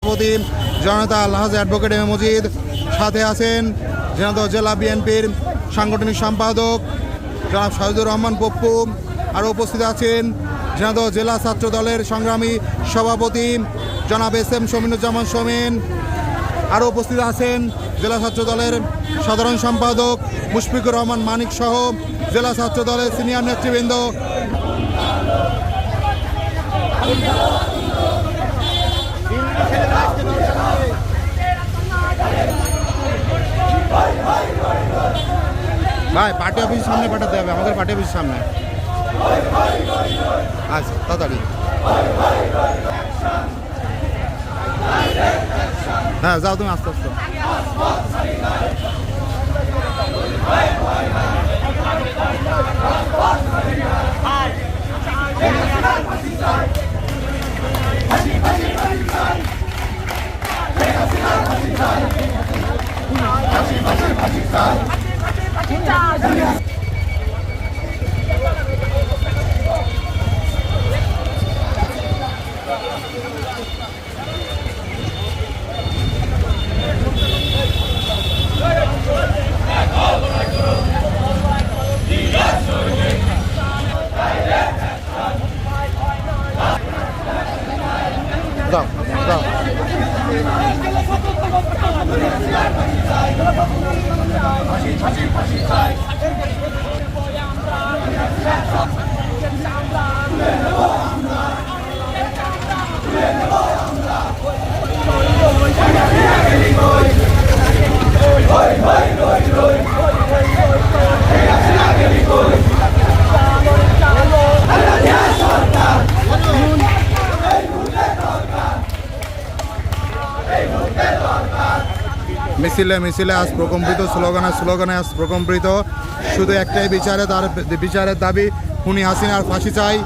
সভাপতি জনতা আলহাজ advocate M A Majid, সাথে আছেন জেনারেল জেলা বিএনপির সাংগঠনিক সম্পাদক জনাব শহীদুর রহমান পপ্পু। আরও উপস্থিত আছেন জেনারেল জেলা ছাত্র দলের সংগ্রামী সভাপতি জনাব এস এম শমিনুজ্জামান শমিন। আরও উপস্থিত আছেন জেলা ছাত্র দলের সাধারণ সম্পাদক মুশফিকুর রহমান মানিক সহ জেলা ছাত্র দলের সিনিয়র নেতৃবৃন্দ। ভাই পার্টি অফিসের সামনে পাঠাতে হবে, আমাদের পার্টি অফিসের সামনে। আচ্ছা তাড়াতাড়ি। হ্যাঁ যাও তুমি আস্তে আস্তে। মিছিলে মিছিলে আজ প্রকম্পিত, স্লোগানে আজ প্রকম্পিত। শুধু একটাই বিচারের দাবি, খুনি হাসিনার ফাঁসি চাই।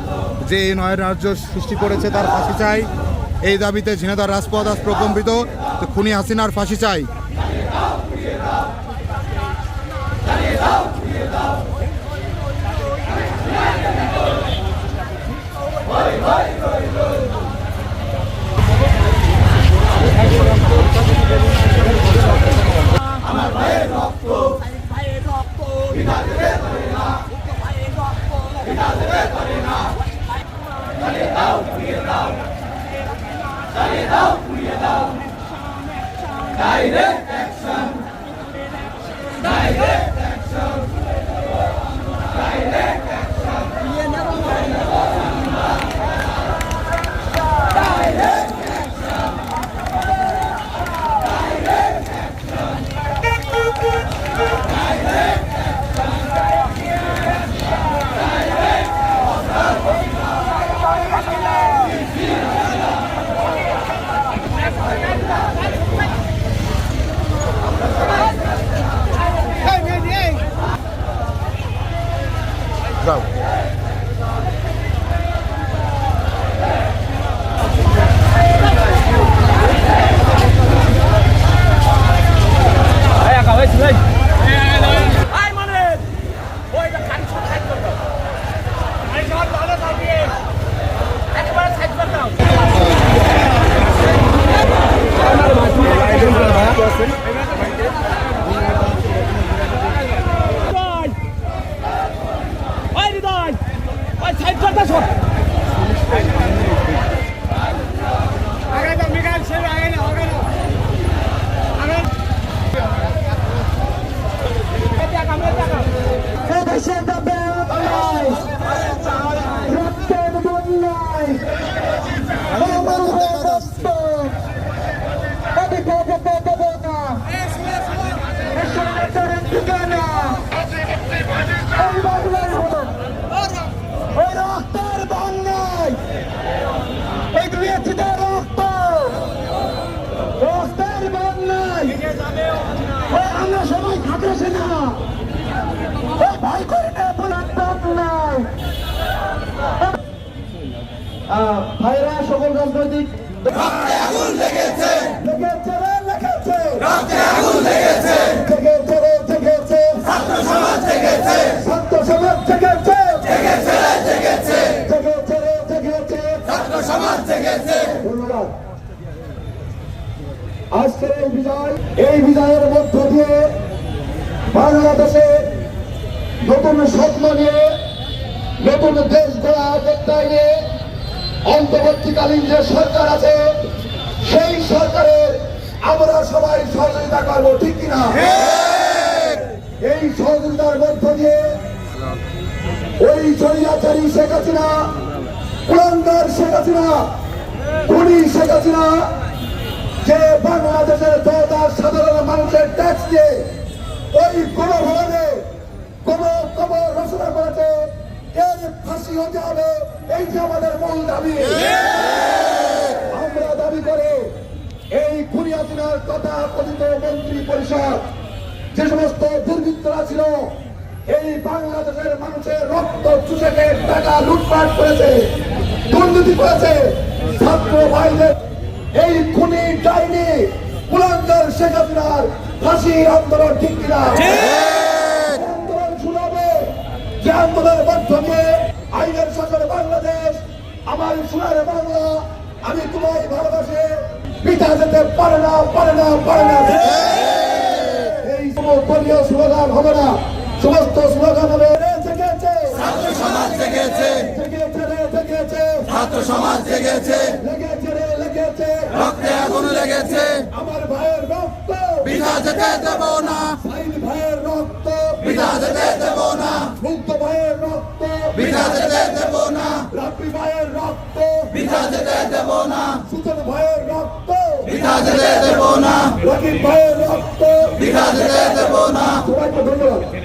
যে এই নয় রাজ্য সৃষ্টি করেছে তার ফাঁসি চাই। এই দাবিতে ঝিনাইদহ রাজপথ আজ প্রকম্পিত। খুনি হাসিনার ফাঁসি চাই। ভাইরা সকল রাজনৈতিক আগুন লেগেছে লেগেছে লেগেছে রক্তে আগুন লেগেছে জেগেছে জেগেছে ছাত্র সমাজ জেগেছে ছাত্র সমাজ জেগেছে জেগেছে জেগেছে জেগেছে জেগেছে ছাত্র সমাজ জেগেছে। ধন্যবাদ। ছাত্র সমাজ জেগেছে জেগেছে জেগেছে ছাত্র সমাজ জেগেছে জেগেছে জেগেছে ছাত্র সমাজ জেগেছে জেগেছে জেগেছে ছাত্র সমাজ জেগেছে জেগেছে জেগেছে ছাত্র সমাজ জেগেছে ধন্যবাদ। আজকের এই বিজয়ের মধ্য দিয়ে বাংলাদেশে নতুন স্বপ্ন নিয়ে নতুন দেশ গড়া প্রত্যয় নিয়ে অন্তর্বর্তীকালীন যে সরকার আছে সেই সরকারের আমরা সবাই সহযোগিতা করবো, ঠিক কিনা? এই সহযোগিতার মধ্য দিয়ে ওই জড়িয়াচারী শেখ হাসিনা, কুলাঙ্গার শেখ হাসিনা, খুনি শেখ হাসিনা যে বাংলাদেশের সাধারণ মানুষের ট্যাক্স দিয়ে ওই গণভবনে কবর রচনা করেছে, এর ফাঁসি হতে হবে। এই যে আমাদের মূল দাবি। আমরা দাবি করে এই খুনি হাসিনার কথা কথিত মন্ত্রী পরিষদ যে সমস্ত দুর্বৃত্তরা ছিল এই বাংলাদেশের মানুষের রক্ত চুষে টাকা লুটপাট করেছে, দুর্নীতি করেছে, ছাত্র ভাইদের এই খুনি ডাইনি কুলাঙ্গার শেখ হাসিনার ফাঁসি আন্দোলন, ঠিক কিনা? আন্দোলন শুনাবে যে আন্দোলনের মাধ্যমে আইনের শাসনে বাংলাদেশ, আমার সোনার বাংলা, আমি তোমায় ভালোবাসে পিতা যেতে পারে না, পারে না, পারে না। এই দলীয় স্লোগান হবে না, সমস্ত স্লোগান হবে ছাত্র সমাজ জেগেছে, ছাত্র সমাজ জেগেছে, রক্তে আগুন লেগেছে, আমার ভাইয়ের রক্ত বিনা যেতে দেব না, সাইদ ভাইয়ের রক্ত বিনা যেতে দেব না, মুক্ত ভাইয়ের রক্ত বিনা যেতে দেব না, রাব্বি ভাইয়ের রক্ত বিনা যেতে দেব না, সুজন ভাইয়ের রক্ত বিনা যেতে দেব না, রাকিব ভাইয়ের রক্ত বিনা যেতে দেব না। সবাইকে ধন্যবাদ।